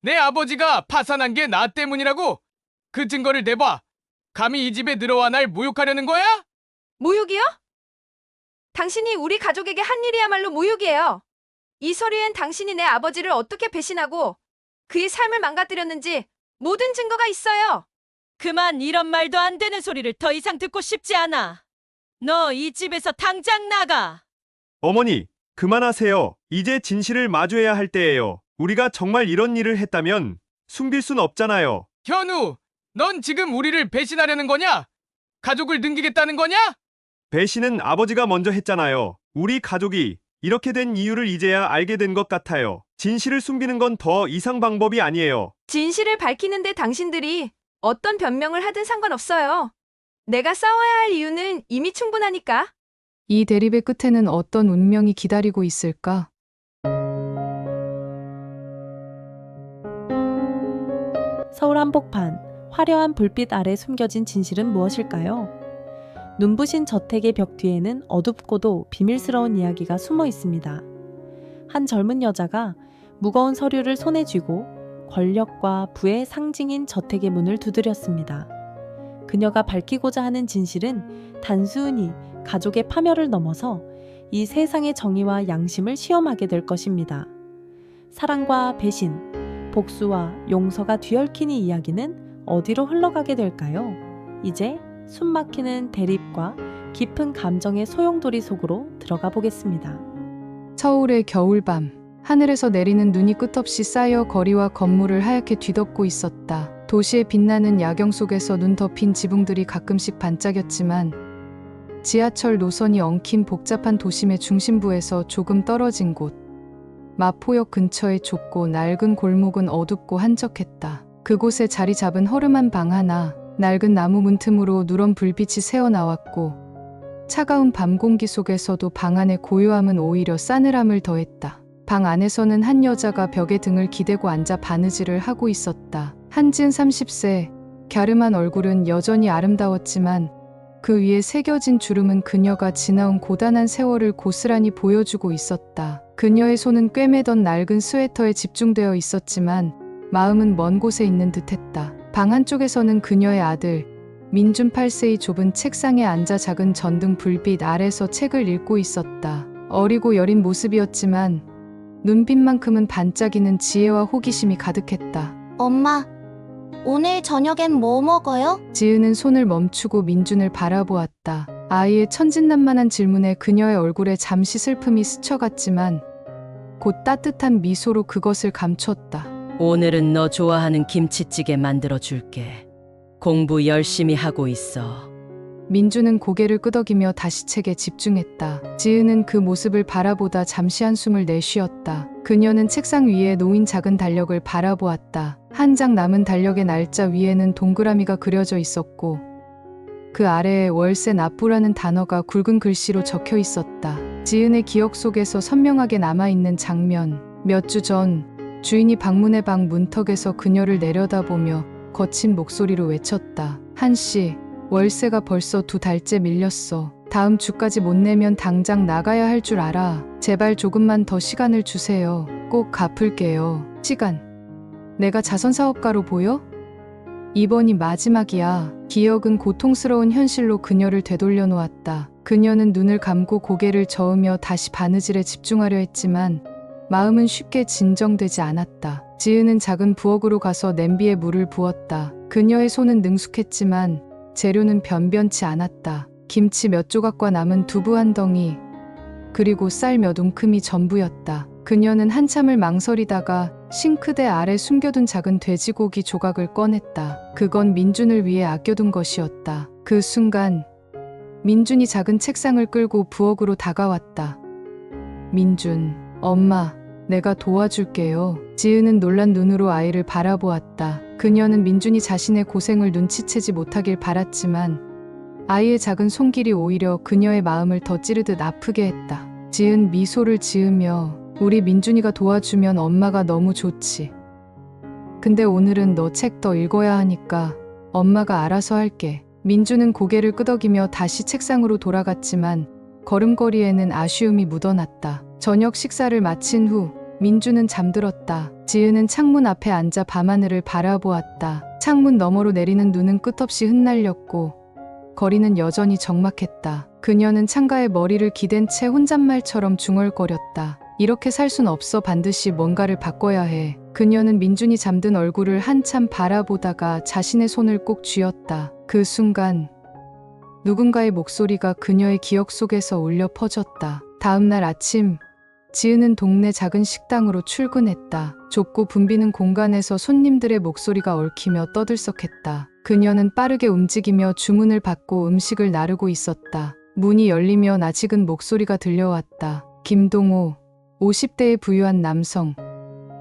내 아버지가 파산한 게 나 때문이라고? 그 증거를 내봐. 감히 이 집에 들어와 날 모욕하려는 거야? 모욕이요? 당신이 우리 가족에게 한 일이야말로 모욕이에요. 이 서류엔 당신이 내 아버지를 어떻게 배신하고 그의 삶을 망가뜨렸는지 모든 증거가 있어요. 그만 이런 말도 안 되는 소리를 더 이상 듣고 싶지 않아. 너 이 집에서 당장 나가. 어머니, 그만하세요. 이제 진실을 마주해야 할 때예요. 우리가 정말 이런 일을 했다면 숨길 순 없잖아요. 현우, 넌 지금 우리를 배신하려는 거냐? 가족을 능기겠다는 거냐? 배신은 아버지가 먼저 했잖아요. 우리 가족이 이렇게 된 이유를 이제야 알게 된 것 같아요. 진실을 숨기는 건 더 이상 방법이 아니에요. 진실을 밝히는데 당신들이 어떤 변명을 하든 상관없어요. 내가 싸워야 할 이유는 이미 충분하니까. 이 대립의 끝에는 어떤 운명이 기다리고 있을까? 서울 한복판, 화려한 불빛 아래 숨겨진 진실은 무엇일까요? 눈부신 저택의 벽 뒤에는 어둡고도 비밀스러운 이야기가 숨어 있습니다. 한 젊은 여자가 무거운 서류를 손에 쥐고 권력과 부의 상징인 저택의 문을 두드렸습니다. 그녀가 밝히고자 하는 진실은 단순히 가족의 파멸을 넘어서 이 세상의 정의와 양심을 시험하게 될 것입니다. 사랑과 배신, 복수와 용서가 뒤얽힌 이 이야기는 어디로 흘러가게 될까요? 이제 숨막히는 대립과 깊은 감정의 소용돌이 속으로 들어가 보겠습니다. 서울의 겨울밤, 하늘에서 내리는 눈이 끝없이 쌓여 거리와 건물을 하얗게 뒤덮고 있었다. 도시의 빛나는 야경 속에서 눈 덮인 지붕들이 가끔씩 반짝였지만 지하철 노선이 엉킨 복잡한 도심의 중심부에서 조금 떨어진 곳, 마포역 근처의 좁고 낡은 골목은 어둡고 한적했다. 그곳에 자리 잡은 허름한 방 하나, 낡은 나무 문틈으로 누런 불빛이 새어나왔고 차가운 밤 공기 속에서도 방 안의 고요함은 오히려 싸늘함을 더했다. 방 안에서는 한 여자가 벽에 등을 기대고 앉아 바느질을 하고 있었다. 한지은 30세, 갸름한 얼굴은 여전히 아름다웠지만 그 위에 새겨진 주름은 그녀가 지나온 고단한 세월을 고스란히 보여주고 있었다. 그녀의 손은 꿰매던 낡은 스웨터에 집중되어 있었지만 마음은 먼 곳에 있는 듯했다. 방 한쪽에서는 그녀의 아들 민준 8세의 좁은 책상에 앉아 작은 전등 불빛 아래서 책을 읽고 있었다. 어리고 여린 모습이었지만 눈빛만큼은 반짝이는 지혜와 호기심이 가득했다. 엄마, 오늘 저녁엔 뭐 먹어요? 지은은 손을 멈추고 민준을 바라보았다. 아이의 천진난만한 질문에 그녀의 얼굴에 잠시 슬픔이 스쳐갔지만 곧 따뜻한 미소로 그것을 감췄다. 오늘은 너 좋아하는 김치찌개 만들어 줄게. 공부 열심히 하고 있어. 민준은 고개를 끄덕이며 다시 책에 집중했다. 지은은 그 모습을 바라보다 잠시 한숨을 내쉬었다. 그녀는 책상 위에 놓인 작은 달력을 바라보았다. 한 장 남은 달력의 날짜 위에는 동그라미가 그려져 있었고 그 아래에 월세 납부라는 단어가 굵은 글씨로 적혀 있었다. 지은의 기억 속에서 선명하게 남아있는 장면. 몇 주 전 주인이 방문해 방 문턱에서 그녀를 내려다보며 거친 목소리로 외쳤다. 한씨, 월세가 벌써 2달째 밀렸어. 다음 주까지 못 내면 당장 나가야 할 줄 알아. 제발 조금만 더 시간을 주세요. 꼭 갚을게요. 시간. 내가 자선사업가로 보여? 이번이 마지막이야. 기억은 고통스러운 현실로 그녀를 되돌려 놓았다. 그녀는 눈을 감고 고개를 저으며 다시 바느질에 집중하려 했지만 마음은 쉽게 진정되지 않았다. 지은은 작은 부엌으로 가서 냄비에 물을 부었다. 그녀의 손은 능숙했지만 재료는 변변치 않았다. 김치 몇 조각과 남은 두부 한 덩이, 그리고 쌀 몇 움큼이 전부였다. 그녀는 한참을 망설이다가 싱크대 아래 숨겨둔 작은 돼지고기 조각을 꺼냈다. 그건 민준을 위해 아껴둔 것이었다. 그 순간 민준이 작은 책상을 끌고 부엌으로 다가왔다. 민준, 엄마, 내가 도와줄게요. 지은은 놀란 눈으로 아이를 바라보았다. 그녀는 민준이 자신의 고생을 눈치채지 못하길 바랐지만 아이의 작은 손길이 오히려 그녀의 마음을 더 찌르듯 아프게 했다. 지은 미소를 지으며 우리 민준이가 도와주면 엄마가 너무 좋지. 근데 오늘은 너 책 더 읽어야 하니까 엄마가 알아서 할게. 민준은 고개를 끄덕이며 다시 책상으로 돌아갔지만 걸음걸이에는 아쉬움이 묻어났다. 저녁 식사를 마친 후 민주는 잠들었다. 지은은 창문 앞에 앉아 밤하늘을 바라보았다. 창문 너머로 내리는 눈은 끝없이 흩날렸고 거리는 여전히 적막했다. 그녀는 창가에 머리를 기댄 채 혼잣말처럼 중얼거렸다. 이렇게 살 순 없어. 반드시 뭔가를 바꿔야 해. 그녀는 민준이 잠든 얼굴을 한참 바라보다가 자신의 손을 꼭 쥐었다. 그 순간 누군가의 목소리가 그녀의 기억 속에서 울려 퍼졌다. 다음 날 아침 지은은 동네 작은 식당으로 출근했다. 좁고 붐비는 공간에서 손님들의 목소리가 얽히며 떠들썩했다. 그녀는 빠르게 움직이며 주문을 받고 음식을 나르고 있었다. 문이 열리며 낯익은 목소리가 들려왔다. 김동호, 50대의 부유한 남성.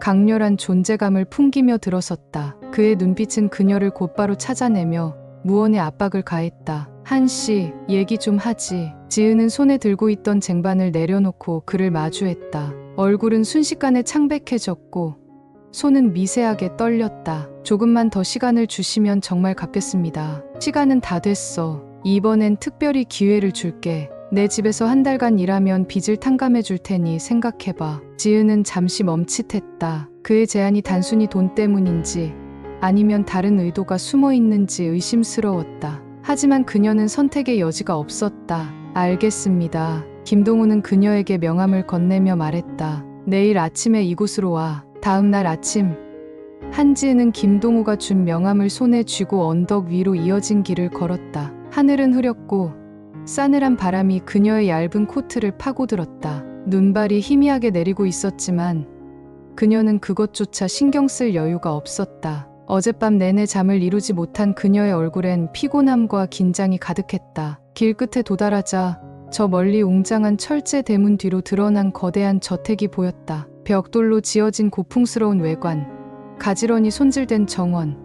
강렬한 존재감을 풍기며 들어섰다. 그의 눈빛은 그녀를 곧바로 찾아내며 무언의 압박을 가했다. 한씨, 얘기 좀 하지. 지은은 손에 들고 있던 쟁반을 내려놓고 그를 마주했다. 얼굴은 순식간에 창백해졌고 손은 미세하게 떨렸다. 조금만 더 시간을 주시면 정말 갚겠습니다. 시간은 다 됐어. 이번엔 특별히 기회를 줄게. 내 집에서 한 달간 일하면 빚을 탕감해 줄 테니 생각해봐. 지은은 잠시 멈칫했다. 그의 제안이 단순히 돈 때문인지 아니면 다른 의도가 숨어 있는지 의심스러웠다. 하지만 그녀는 선택의 여지가 없었다. 알겠습니다. 김동호는 그녀에게 명함을 건네며 말했다. 내일 아침에 이곳으로 와. 다음 날 아침 한지은은 김동호가 준 명함을 손에 쥐고 언덕 위로 이어진 길을 걸었다. 하늘은 흐렸고 싸늘한 바람이 그녀의 얇은 코트를 파고들었다. 눈발이 희미하게 내리고 있었지만 그녀는 그것조차 신경 쓸 여유가 없었다. 어젯밤 내내 잠을 이루지 못한 그녀의 얼굴엔 피곤함과 긴장이 가득했다. 길 끝에 도달하자 저 멀리 웅장한 철제 대문 뒤로 드러난 거대한 저택이 보였다. 벽돌로 지어진 고풍스러운 외관, 가지런히 손질된 정원,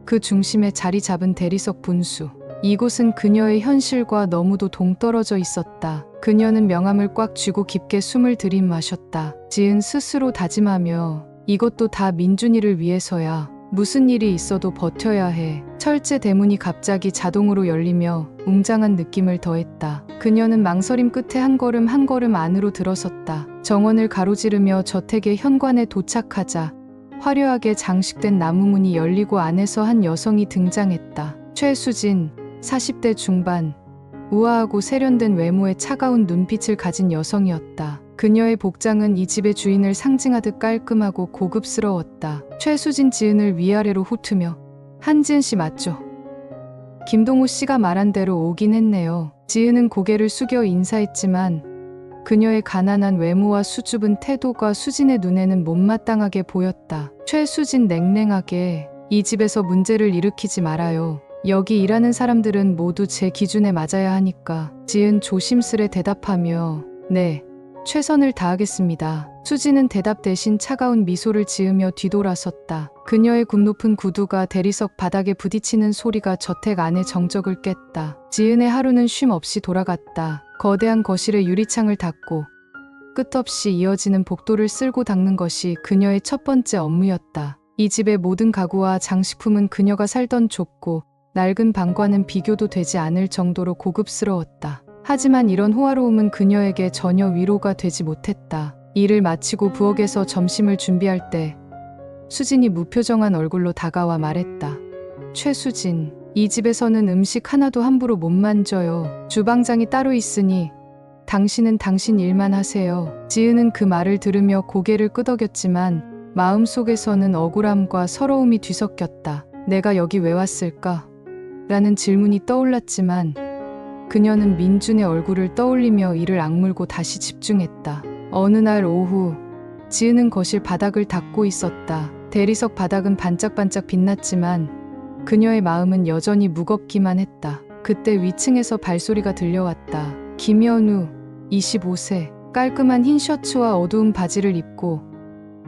그 중심에 자리 잡은 대리석 분수. 이곳은 그녀의 현실과 너무도 동떨어져 있었다. 그녀는 명함을 꽉 쥐고 깊게 숨을 들이마셨다. 지은 스스로 다짐하며 이것도 다 민준이를 위해서야. 무슨 일이 있어도 버텨야 해. 철제 대문이 갑자기 자동으로 열리며 웅장한 느낌을 더했다. 그녀는 망설임 끝에 한 걸음 한 걸음 안으로 들어섰다. 정원을 가로지르며 저택의 현관에 도착하자 화려하게 장식된 나무문이 열리고 안에서 한 여성이 등장했다. 최수진, 40대 중반, 우아하고 세련된 외모에 차가운 눈빛을 가진 여성이었다. 그녀의 복장은 이 집의 주인을 상징하듯 깔끔하고 고급스러웠다. 최수진 지은을 위아래로 훑으며 한지은 씨 맞죠? 김동호 씨가 말한 대로 오긴 했네요. 지은은 고개를 숙여 인사했지만 그녀의 가난한 외모와 수줍은 태도가 수진의 눈에는 못마땅하게 보였다. 최수진 냉랭하게 이 집에서 문제를 일으키지 말아요. 여기 일하는 사람들은 모두 제 기준에 맞아야 하니까. 지은 조심스레 대답하며 네, 최선을 다하겠습니다. 수진은 대답 대신 차가운 미소를 지으며 뒤돌아섰다. 그녀의 굽높은 구두가 대리석 바닥에 부딪히는 소리가 저택 안의 정적을 깼다. 지은의 하루는 쉼 없이 돌아갔다. 거대한 거실의 유리창을 닫고 끝없이 이어지는 복도를 쓸고 닦는 것이 그녀의 첫 번째 업무였다. 이 집의 모든 가구와 장식품은 그녀가 살던 좁고 낡은 방과는 비교도 되지 않을 정도로 고급스러웠다. 하지만 이런 호화로움은 그녀에게 전혀 위로가 되지 못했다. 일을 마치고 부엌에서 점심을 준비할 때 수진이 무표정한 얼굴로 다가와 말했다. 최수진, 이 집에서는 음식 하나도 함부로 못 만져요. 주방장이 따로 있으니 당신은 당신 일만 하세요. 지은은 그 말을 들으며 고개를 끄덕였지만 마음속에서는 억울함과 서러움이 뒤섞였다. 내가 여기 왜 왔을까? 라는 질문이 떠올랐지만 그녀는 민준의 얼굴을 떠올리며 이를 악물고 다시 집중했다. 어느 날 오후 지은은 거실 바닥을 닦고 있었다. 대리석 바닥은 반짝반짝 빛났지만 그녀의 마음은 여전히 무겁기만 했다. 그때 위층에서 발소리가 들려왔다. 김현우, 25세, 깔끔한 흰 셔츠와 어두운 바지를 입고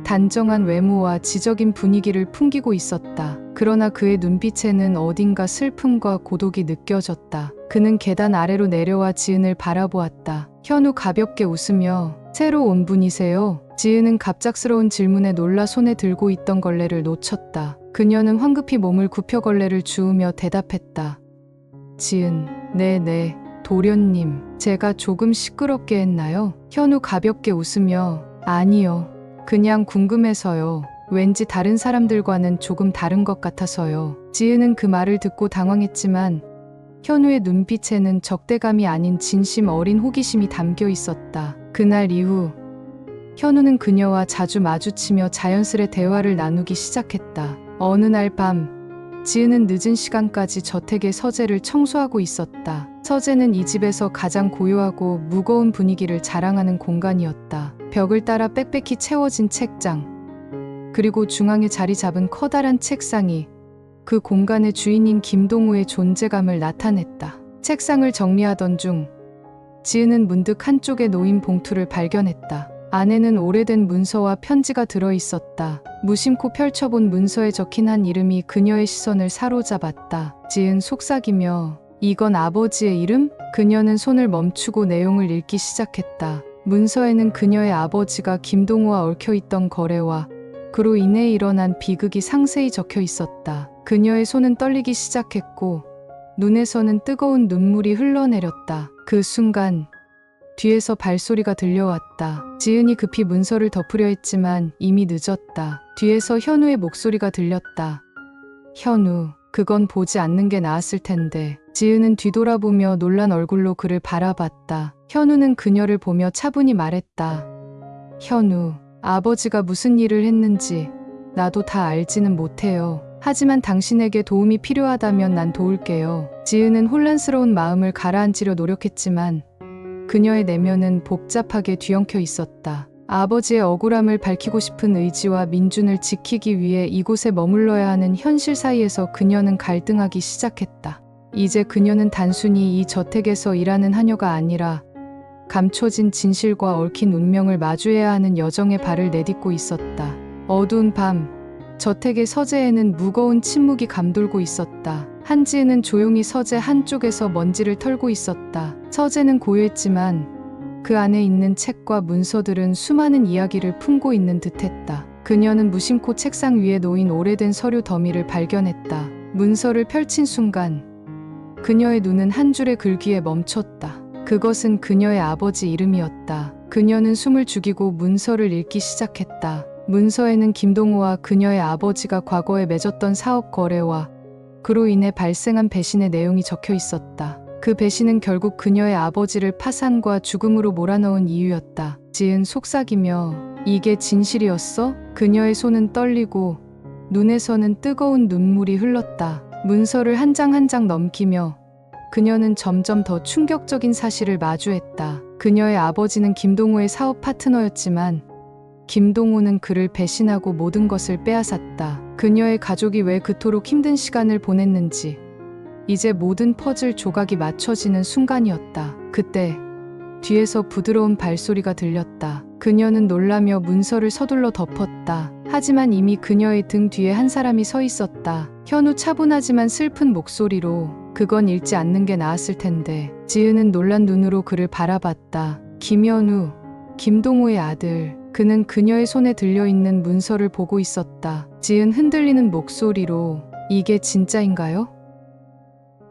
단정한 외모와 지적인 분위기를 풍기고 있었다. 그러나 그의 눈빛에는 어딘가 슬픔과 고독이 느껴졌다. 그는 계단 아래로 내려와 지은을 바라보았다. 현우 가볍게 웃으며 새로 온 분이세요? 지은은 갑작스러운 질문에 놀라 손에 들고 있던 걸레를 놓쳤다. 그녀는 황급히 몸을 굽혀 걸레를 주우며 대답했다. 지은, 네네, 도련님, 제가 조금 시끄럽게 했나요? 현우 가볍게 웃으며 아니요. 그냥 궁금해서요. 왠지 다른 사람들과는 조금 다른 것 같아서요. 지은은 그 말을 듣고 당황했지만 현우의 눈빛에는 적대감이 아닌 진심 어린 호기심이 담겨 있었다. 그날 이후 현우는 그녀와 자주 마주치며 자연스레 대화를 나누기 시작했다. 어느 날 밤 지은은 늦은 시간까지 저택의 서재를 청소하고 있었다. 서재는 이 집에서 가장 고요하고 무거운 분위기를 자랑하는 공간이었다. 벽을 따라 빽빽히 채워진 책장, 그리고 중앙에 자리 잡은 커다란 책상이 그 공간의 주인인 김동우의 존재감을 나타냈다. 책상을 정리하던 중 지은은 문득 한쪽에 놓인 봉투를 발견했다. 안에는 오래된 문서와 편지가 들어있었다. 무심코 펼쳐본 문서에 적힌 한 이름이 그녀의 시선을 사로잡았다. 지은 속삭이며 이건 아버지의 이름? 그녀는 손을 멈추고 내용을 읽기 시작했다. 문서에는 그녀의 아버지가 김동우와 얽혀있던 거래와 그로 인해 일어난 비극이 상세히 적혀 있었다. 그녀의 손은 떨리기 시작했고 눈에서는 뜨거운 눈물이 흘러내렸다. 그 순간 뒤에서 발소리가 들려왔다. 지은이 급히 문서를 덮으려 했지만 이미 늦었다. 뒤에서 현우의 목소리가 들렸다. 현우, 그건 보지 않는 게 나았을 텐데. 지은은 뒤돌아보며 놀란 얼굴로 그를 바라봤다. 현우는 그녀를 보며 차분히 말했다. 현우, 아버지가 무슨 일을 했는지 나도 다 알지는 못해요. 하지만 당신에게 도움이 필요하다면 난 도울게요. 지은은 혼란스러운 마음을 가라앉히려 노력했지만 그녀의 내면은 복잡하게 뒤엉켜 있었다. 아버지의 억울함을 밝히고 싶은 의지와 민준을 지키기 위해 이곳에 머물러야 하는 현실 사이에서 그녀는 갈등하기 시작했다. 이제 그녀는 단순히 이 저택에서 일하는 하녀가 아니라 감춰진 진실과 얽힌 운명을 마주해야 하는 여정에 발을 내딛고 있었다. 어두운 밤, 저택의 서재에는 무거운 침묵이 감돌고 있었다. 한지은은 조용히 서재 한쪽에서 먼지를 털고 있었다. 서재는 고요했지만 그 안에 있는 책과 문서들은 수많은 이야기를 품고 있는 듯했다. 그녀는 무심코 책상 위에 놓인 오래된 서류 더미를 발견했다. 문서를 펼친 순간 그녀의 눈은 한 줄의 글귀에 멈췄다. 그것은 그녀의 아버지 이름이었다. 그녀는 숨을 죽이고 문서를 읽기 시작했다. 문서에는 김동우와 그녀의 아버지가 과거에 맺었던 사업 거래와 그로 인해 발생한 배신의 내용이 적혀 있었다. 그 배신은 결국 그녀의 아버지를 파산과 죽음으로 몰아넣은 이유였다. 지은 속삭이며 이게 진실이었어? 그녀의 손은 떨리고 눈에서는 뜨거운 눈물이 흘렀다. 문서를 한 장 한 장 넘기며 그녀는 점점 더 충격적인 사실을 마주했다. 그녀의 아버지는 김동우의 사업 파트너였지만 김동우는 그를 배신하고 모든 것을 빼앗았다. 그녀의 가족이 왜 그토록 힘든 시간을 보냈는지 이제 모든 퍼즐 조각이 맞춰지는 순간이었다. 그때 뒤에서 부드러운 발소리가 들렸다. 그녀는 놀라며 문서를 서둘러 덮었다. 하지만 이미 그녀의 등 뒤에 한 사람이 서 있었다. 현우 차분하지만 슬픈 목소리로 그건 읽지 않는 게 나았을 텐데. 지은은 놀란 눈으로 그를 바라봤다. 김현우, 김동우의 아들. 그는 그녀의 손에 들려있는 문서를 보고 있었다. 지은 흔들리는 목소리로 이게 진짜인가요?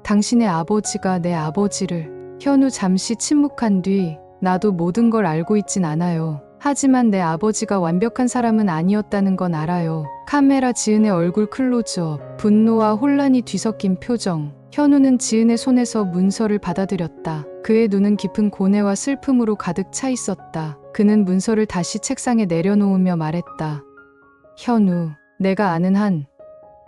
당신의 아버지가 내 아버지를. 현우 잠시 침묵한 뒤 나도 모든 걸 알고 있진 않아요. 하지만 내 아버지가 완벽한 사람은 아니었다는 건 알아요. 카메라 지은의 얼굴 클로즈업. 분노와 혼란이 뒤섞인 표정. 현우는 지은의 손에서 문서를 받아들였다. 그의 눈은 깊은 고뇌와 슬픔으로 가득 차 있었다. 그는 문서를 다시 책상에 내려놓으며 말했다. 현우, 내가 아는 한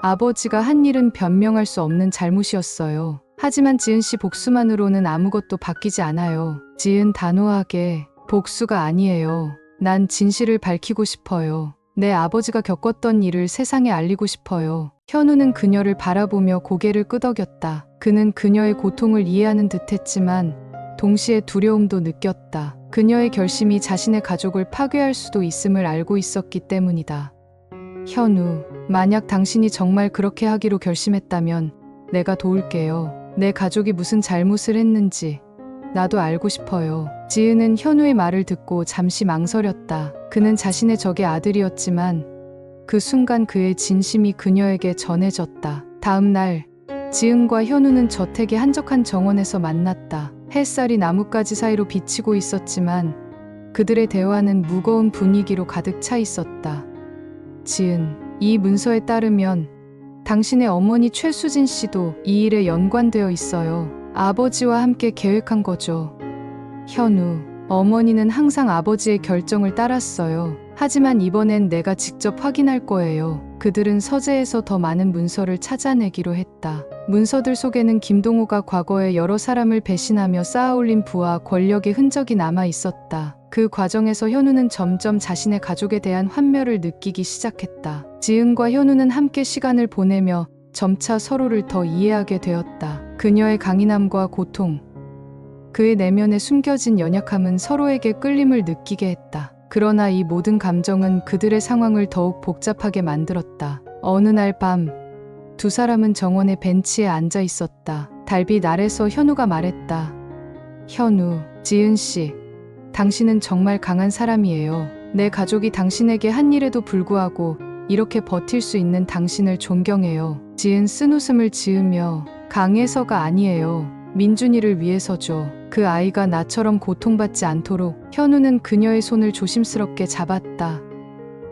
아버지가 한 일은 변명할 수 없는 잘못이었어요. 하지만 지은 씨 복수만으로는 아무것도 바뀌지 않아요. 지은 단호하게 복수가 아니에요. 난 진실을 밝히고 싶어요. 내 아버지가 겪었던 일을 세상에 알리고 싶어요. 현우는 그녀를 바라보며 고개를 끄덕였다. 그는 그녀의 고통을 이해하는 듯했지만 동시에 두려움도 느꼈다. 그녀의 결심이 자신의 가족을 파괴할 수도 있음을 알고 있었기 때문이다. 현우, 만약 당신이 정말 그렇게 하기로 결심했다면 내가 도울게요. 내 가족이 무슨 잘못을 했는지 나도 알고 싶어요. 지은은 현우의 말을 듣고 잠시 망설였다. 그는 자신의 적의 아들이었지만 그 순간 그의 진심이 그녀에게 전해졌다. 다음 날 지은과 현우는 저택의 한적한 정원에서 만났다. 햇살이 나뭇가지 사이로 비치고 있었지만 그들의 대화는 무거운 분위기로 가득 차 있었다. 지은, 이 문서에 따르면 당신의 어머니 최수진 씨도 이 일에 연관되어 있어요. 아버지와 함께 계획한 거죠. 현우, 어머니는 항상 아버지의 결정을 따랐어요. 하지만 이번엔 내가 직접 확인할 거예요. 그들은 서재에서 더 많은 문서를 찾아내기로 했다. 문서들 속에는 김동호가 과거에 여러 사람을 배신하며 쌓아올린 부와 권력의 흔적이 남아 있었다. 그 과정에서 현우는 점점 자신의 가족에 대한 환멸을 느끼기 시작했다. 지은과 현우는 함께 시간을 보내며 점차 서로를 더 이해하게 되었다. 그녀의 강인함과 고통, 그의 내면에 숨겨진 연약함은 서로에게 끌림을 느끼게 했다. 그러나 이 모든 감정은 그들의 상황을 더욱 복잡하게 만들었다. 어느 날 밤, 두 사람은 정원의 벤치에 앉아 있었다. 달빛 아래서 현우가 말했다. 현우, 지은 씨, 당신은 정말 강한 사람이에요. 내 가족이 당신에게 한 일에도 불구하고 이렇게 버틸 수 있는 당신을 존경해요. 지은 쓴웃음을 지으며 강해서가 아니에요. 민준이를 위해서죠. 그 아이가 나처럼 고통받지 않도록. 현우는 그녀의 손을 조심스럽게 잡았다.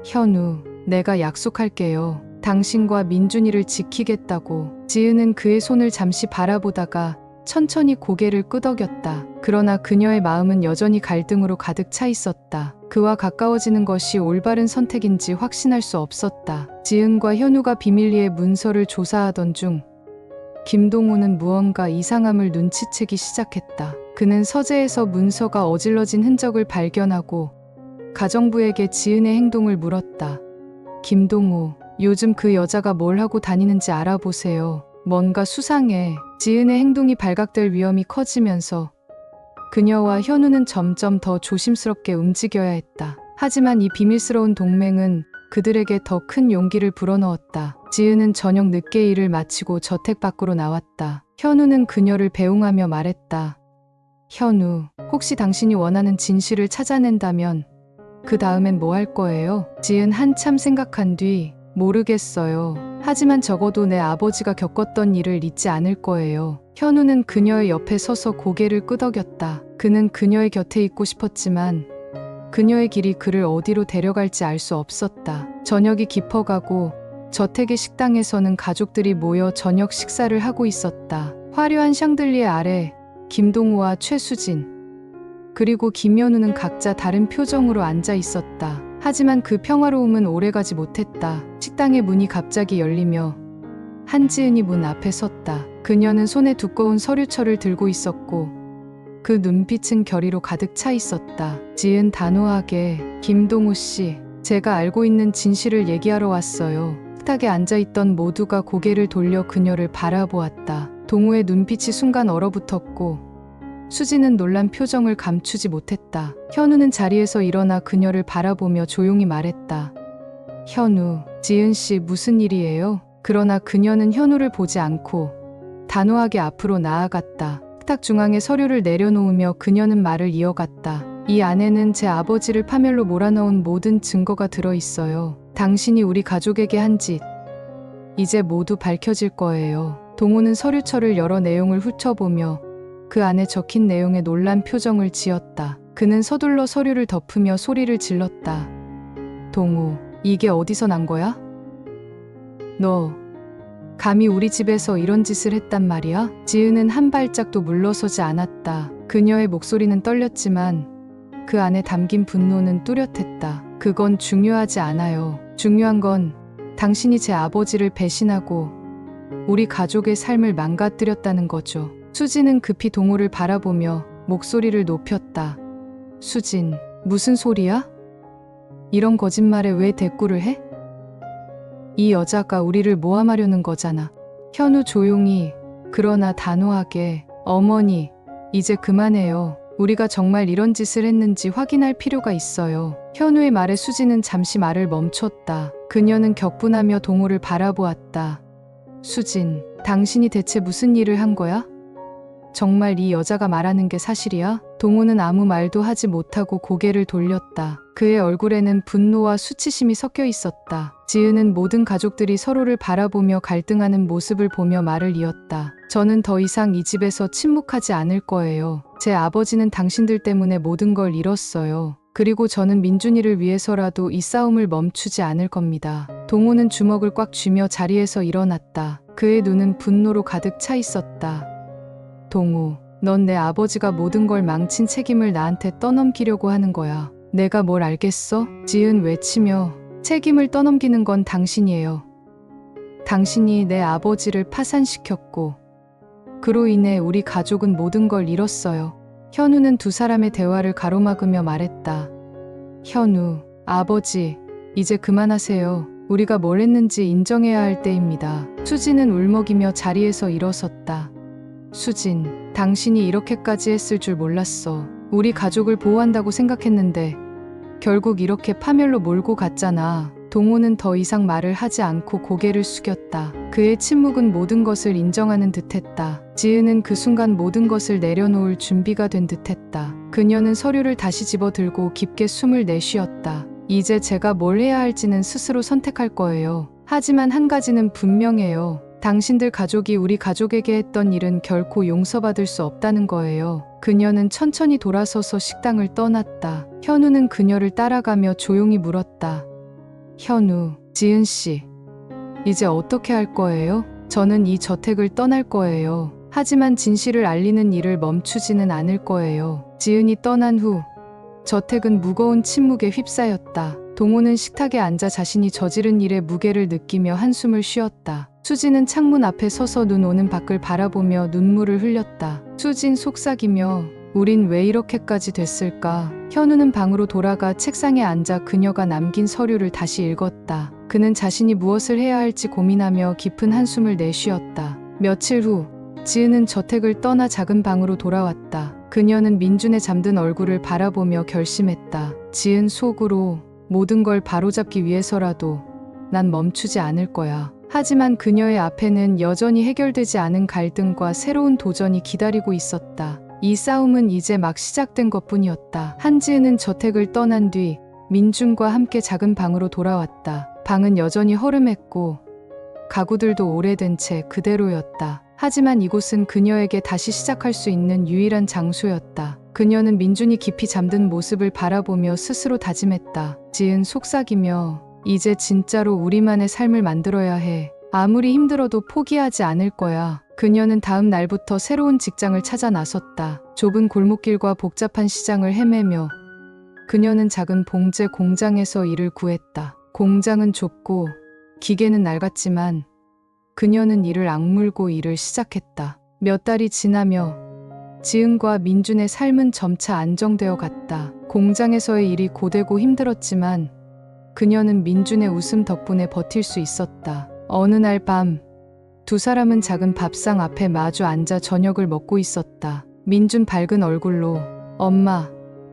현우, 내가 약속할게요. 당신과 민준이를 지키겠다고. 지은은 그의 손을 잠시 바라보다가 천천히 고개를 끄덕였다. 그러나 그녀의 마음은 여전히 갈등으로 가득 차 있었다. 그와 가까워지는 것이 올바른 선택인지 확신할 수 없었다. 지은과 현우가 비밀리에 문서를 조사하던 중 김동호는 무언가 이상함을 눈치채기 시작했다. 그는 서재에서 문서가 어질러진 흔적을 발견하고 가정부에게 지은의 행동을 물었다. 김동호, 요즘 그 여자가 뭘 하고 다니는지 알아보세요. 뭔가 수상해. 지은의 행동이 발각될 위험이 커지면서 그녀와 현우는 점점 더 조심스럽게 움직여야 했다. 하지만 이 비밀스러운 동맹은 그들에게 더 큰 용기를 불어넣었다. 지은은 저녁 늦게 일을 마치고 저택 밖으로 나왔다. 현우는 그녀를 배웅하며 말했다. 현우, 혹시 당신이 원하는 진실을 찾아낸다면 그 다음엔 뭐 할 거예요? 지은 한참 생각한 뒤 모르겠어요. 하지만 적어도 내 아버지가 겪었던 일을 잊지 않을 거예요. 현우는 그녀의 옆에 서서 고개를 끄덕였다. 그는 그녀의 곁에 있고 싶었지만 그녀의 길이 그를 어디로 데려갈지 알 수 없었다. 저녁이 깊어가고 저택의 식당에서는 가족들이 모여 저녁 식사를 하고 있었다. 화려한 샹들리에 아래 김동호와 최수진, 그리고 김현우는 각자 다른 표정으로 앉아 있었다. 하지만 그 평화로움은 오래가지 못했다. 식당의 문이 갑자기 열리며 한지은이 문 앞에 섰다. 그녀는 손에 두꺼운 서류철을 들고 있었고 그 눈빛은 결의로 가득 차 있었다. 지은 단호하게, 김동호 씨, 제가 알고 있는 진실을 얘기하러 왔어요. 식탁에 앉아있던 모두가 고개를 돌려 그녀를 바라보았다. 동호의 눈빛이 순간 얼어붙었고 수지는 놀란 표정을 감추지 못했다. 현우는 자리에서 일어나 그녀를 바라보며 조용히 말했다. 현우, 지은 씨 무슨 일이에요? 그러나 그녀는 현우를 보지 않고 단호하게 앞으로 나아갔다. 식탁 중앙에 서류를 내려놓으며 그녀는 말을 이어갔다. 이 안에는 제 아버지를 파멸로 몰아넣은 모든 증거가 들어있어요. 당신이 우리 가족에게 한 짓, 이제 모두 밝혀질 거예요. 동호는 서류철을 열어 내용을 훑어보며 그 안에 적힌 내용에 놀란 표정을 지었다. 그는 서둘러 서류를 덮으며 소리를 질렀다. 동호, 이게 어디서 난 거야? 너 감히 우리 집에서 이런 짓을 했단 말이야? 지은은 한 발짝도 물러서지 않았다. 그녀의 목소리는 떨렸지만 그 안에 담긴 분노는 뚜렷했다. 그건 중요하지 않아요. 중요한 건 당신이 제 아버지를 배신하고 우리 가족의 삶을 망가뜨렸다는 거죠. 수진은 급히 동호를 바라보며 목소리를 높였다. 수진, 무슨 소리야? 이런 거짓말에 왜 대꾸를 해? 이 여자가 우리를 모함하려는 거잖아. 현우 조용히, 그러나 단호하게, 어머니, 이제 그만해요. 우리가 정말 이런 짓을 했는지 확인할 필요가 있어요. 현우의 말에 수지는 잠시 말을 멈췄다. 그녀는 격분하며 동호를 바라보았다. 수진, 당신이 대체 무슨 일을 한 거야? 정말 이 여자가 말하는 게 사실이야? 동호는 아무 말도 하지 못하고 고개를 돌렸다. 그의 얼굴에는 분노와 수치심이 섞여 있었다. 지은은 모든 가족들이 서로를 바라보며 갈등하는 모습을 보며 말을 이었다. 저는 더 이상 이 집에서 침묵하지 않을 거예요. 제 아버지는 당신들 때문에 모든 걸 잃었어요. 그리고 저는 민준이를 위해서라도 이 싸움을 멈추지 않을 겁니다. 동호는 주먹을 꽉 쥐며 자리에서 일어났다. 그의 눈은 분노로 가득 차 있었다. 동호, 넌 내 아버지가 모든 걸 망친 책임을 나한테 떠넘기려고 하는 거야. 내가 뭘 알겠어? 지은 외치며 책임을 떠넘기는 건 당신이에요. 당신이 내 아버지를 파산시켰고 그로 인해 우리 가족은 모든 걸 잃었어요. 현우는 두 사람의 대화를 가로막으며 말했다. 현우, 아버지, 이제 그만하세요. 우리가 뭘 했는지 인정해야 할 때입니다. 수진은 울먹이며 자리에서 일어섰다. 수진, 당신이 이렇게까지 했을 줄 몰랐어. 우리 가족을 보호한다고 생각했는데 결국 이렇게 파멸로 몰고 갔잖아. 동호는 더 이상 말을 하지 않고 고개를 숙였다. 그의 침묵은 모든 것을 인정하는 듯했다. 지은은 그 순간 모든 것을 내려놓을 준비가 된 듯했다. 그녀는 서류를 다시 집어들고 깊게 숨을 내쉬었다. 이제 제가 뭘 해야 할지는 스스로 선택할 거예요. 하지만 한 가지는 분명해요. 당신들 가족이 우리 가족에게 했던 일은 결코 용서받을 수 없다는 거예요. 그녀는 천천히 돌아서서 식당을 떠났다. 현우는 그녀를 따라가며 조용히 물었다. 현우, 지은 씨, 이제 어떻게 할 거예요? 저는 이 저택을 떠날 거예요. 하지만 진실을 알리는 일을 멈추지는 않을 거예요. 지은이 떠난 후 저택은 무거운 침묵에 휩싸였다. 동호는 식탁에 앉아 자신이 저지른 일의 무게를 느끼며 한숨을 쉬었다. 수진은 창문 앞에 서서 눈 오는 밖을 바라보며 눈물을 흘렸다. 수진 속삭이며 우린 왜 이렇게까지 됐을까? 현우는 방으로 돌아가 책상에 앉아 그녀가 남긴 서류를 다시 읽었다. 그는 자신이 무엇을 해야 할지 고민하며 깊은 한숨을 내쉬었다. 며칠 후 지은은 저택을 떠나 작은 방으로 돌아왔다. 그녀는 민준의 잠든 얼굴을 바라보며 결심했다. 지은 속으로 모든 걸 바로잡기 위해서라도 난 멈추지 않을 거야. 하지만 그녀의 앞에는 여전히 해결되지 않은 갈등과 새로운 도전이 기다리고 있었다. 이 싸움은 이제 막 시작된 것뿐이었다. 한지은은 저택을 떠난 뒤 민준과 함께 작은 방으로 돌아왔다. 방은 여전히 허름했고 가구들도 오래된 채 그대로였다. 하지만 이곳은 그녀에게 다시 시작할 수 있는 유일한 장소였다. 그녀는 민준이 깊이 잠든 모습을 바라보며 스스로 다짐했다. 지은 속삭이며 이제 진짜로 우리만의 삶을 만들어야 해. 아무리 힘들어도 포기하지 않을 거야. 그녀는 다음 날부터 새로운 직장을 찾아 나섰다. 좁은 골목길과 복잡한 시장을 헤매며 그녀는 작은 봉제 공장에서 일을 구했다. 공장은 좁고 기계는 낡았지만 그녀는 이를 악물고 일을 시작했다. 몇 달이 지나며 지은과 민준의 삶은 점차 안정되어 갔다. 공장에서의 일이 고되고 힘들었지만 그녀는 민준의 웃음 덕분에 버틸 수 있었다. 어느 날 밤 두 사람은 작은 밥상 앞에 마주 앉아 저녁을 먹고 있었다. 민준 밝은 얼굴로 엄마,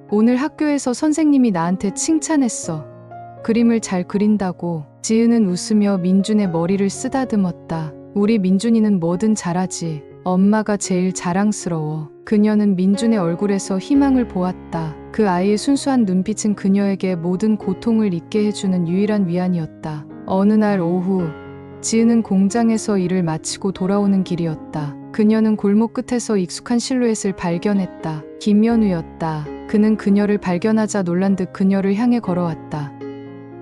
오늘 학교에서 선생님이 나한테 칭찬했어. 그림을 잘 그린다고. 지은은 웃으며 민준의 머리를 쓰다듬었다. 우리 민준이는 뭐든 잘하지. 엄마가 제일 자랑스러워. 그녀는 민준의 얼굴에서 희망을 보았다. 그 아이의 순수한 눈빛은 그녀에게 모든 고통을 잊게 해주는 유일한 위안이었다. 어느 날 오후 지은은 공장에서 일을 마치고 돌아오는 길이었다. 그녀는 골목 끝에서 익숙한 실루엣을 발견했다. 김연우였다. 그는 그녀를 발견하자 놀란 듯 그녀를 향해 걸어왔다.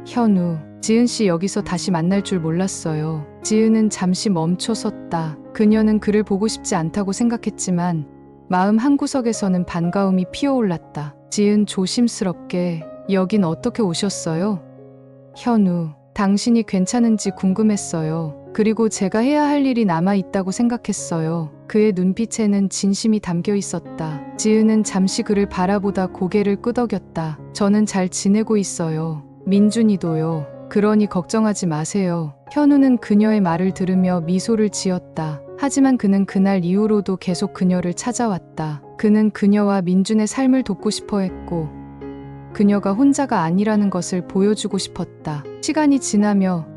현우, 지은 씨 여기서 다시 만날 줄 몰랐어요. 지은은 잠시 멈춰 섰다. 그녀는 그를 보고 싶지 않다고 생각했지만 마음 한구석에서는 반가움이 피어올랐다. 지은 조심스럽게 여긴 어떻게 오셨어요? 현우, 당신이 괜찮은지 궁금했어요. 그리고 제가 해야 할 일이 남아 있다고 생각했어요. 그의 눈빛에는 진심이 담겨 있었다. 지은은 잠시 그를 바라보다 고개를 끄덕였다. 저는 잘 지내고 있어요. 민준이도요. 그러니 걱정하지 마세요. 현우는 그녀의 말을 들으며 미소를 지었다. 하지만 그는 그날 이후로도 계속 그녀를 찾아왔다. 그는 그녀와 민준의 삶을 돕고 싶어 했고 그녀가 혼자가 아니라는 것을 보여주고 싶었다. 시간이 지나며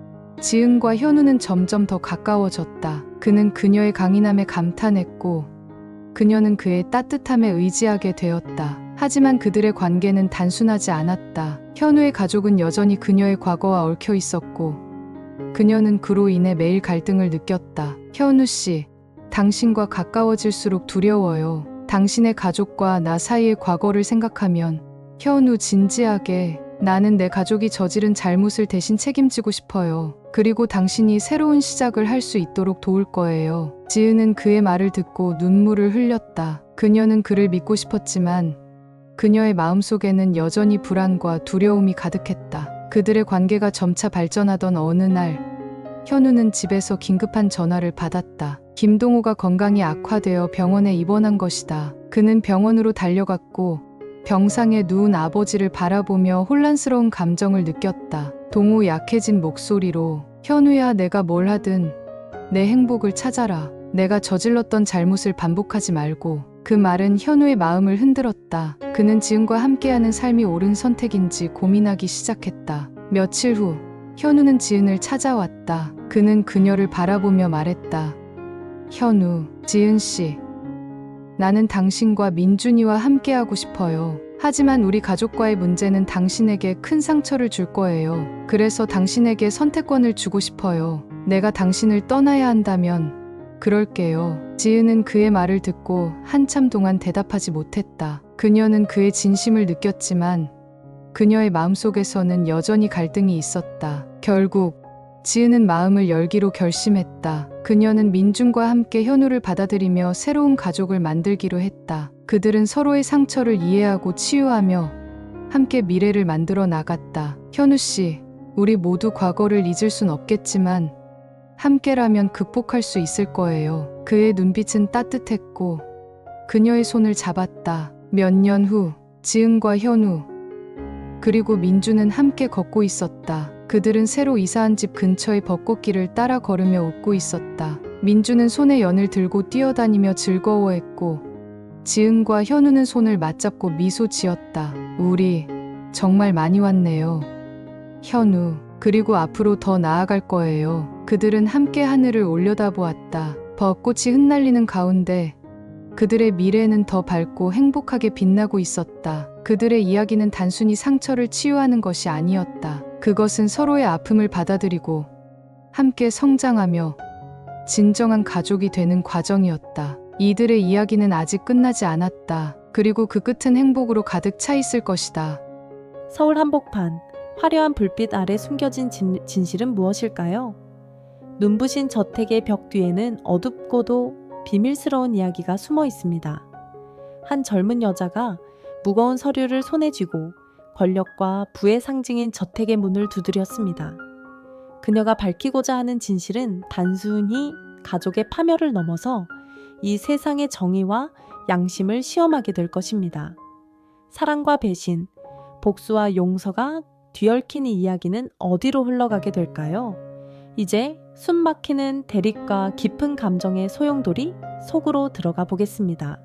지은과 현우는 점점 더 가까워졌다. 그는 그녀의 강인함에 감탄했고 그녀는 그의 따뜻함에 의지하게 되었다. 하지만 그들의 관계는 단순하지 않았다. 현우의 가족은 여전히 그녀의 과거와 얽혀 있었고 그녀는 그로 인해 매일 갈등을 느꼈다. 현우 씨, 당신과 가까워질수록 두려워요. 당신의 가족과 나 사이의 과거를 생각하면 현우 진지하게. 나는 내 가족이 저지른 잘못을 대신 책임지고 싶어요. 그리고 당신이 새로운 시작을 할 수 있도록 도울 거예요. 지은은 그의 말을 듣고 눈물을 흘렸다. 그녀는 그를 믿고 싶었지만 그녀의 마음속에는 여전히 불안과 두려움이 가득했다. 그들의 관계가 점차 발전하던 어느 날 현우는 집에서 긴급한 전화를 받았다. 김동호가 건강이 악화되어 병원에 입원한 것이다. 그는 병원으로 달려갔고 병상에 누운 아버지를 바라보며 혼란스러운 감정을 느꼈다. 동호 약해진 목소리로 현우야, 내가 뭘 하든 내 행복을 찾아라. 내가 저질렀던 잘못을 반복하지 말고. 그 말은 현우의 마음을 흔들었다. 그는 지은과 함께하는 삶이 옳은 선택인지 고민하기 시작했다. 며칠 후 현우는 지은을 찾아왔다. 그는 그녀를 바라보며 말했다. 현우, 지은 씨. 나는 당신과 민준이와 함께하고 싶어요. 하지만 우리 가족과의 문제는 당신에게 큰 상처를 줄 거예요. 그래서 당신에게 선택권을 주고 싶어요. 내가 당신을 떠나야 한다면 그럴게요. 지은은 그의 말을 듣고 한참 동안 대답하지 못했다. 그녀는 그의 진심을 느꼈지만 그녀의 마음속에서는 여전히 갈등이 있었다. 결국 지은은 마음을 열기로 결심했다. 그녀는 민준과 함께 현우를 받아들이며 새로운 가족을 만들기로 했다. 그들은 서로의 상처를 이해하고 치유하며 함께 미래를 만들어 나갔다. 현우 씨, 우리 모두 과거를 잊을 순 없겠지만 함께라면 극복할 수 있을 거예요. 그의 눈빛은 따뜻했고 그녀의 손을 잡았다. 몇 년 후 지은과 현우 그리고 민준은 함께 걷고 있었다. 그들은 새로 이사한 집 근처의 벚꽃길을 따라 걸으며 웃고 있었다. 민준은 손에 연을 들고 뛰어다니며 즐거워했고 지은과 현우는 손을 맞잡고 미소 지었다. 우리 정말 많이 왔네요. 현우, 그리고 앞으로 더 나아갈 거예요. 그들은 함께 하늘을 올려다보았다. 벚꽃이 흩날리는 가운데 그들의 미래는 더 밝고 행복하게 빛나고 있었다. 그들의 이야기는 단순히 상처를 치유하는 것이 아니었다. 그것은 서로의 아픔을 받아들이고 함께 성장하며 진정한 가족이 되는 과정이었다. 이들의 이야기는 아직 끝나지 않았다. 그리고 그 끝은 행복으로 가득 차 있을 것이다. 서울 한복판, 화려한 불빛 아래 숨겨진 진실은 무엇일까요? 눈부신 저택의 벽 뒤에는 어둡고도 비밀스러운 이야기가 숨어 있습니다. 한 젊은 여자가 무거운 서류를 손에 쥐고 권력과 부의 상징인 저택의 문을 두드렸습니다. 그녀가 밝히고자 하는 진실은 단순히 가족의 파멸을 넘어서 이 세상의 정의와 양심을 시험하게 될 것입니다. 사랑과 배신, 복수와 용서가 뒤얽힌 이 이야기는 어디로 흘러가게 될까요? 이제 숨 막히는 대립과 깊은 감정의 소용돌이 속으로 들어가 보겠습니다.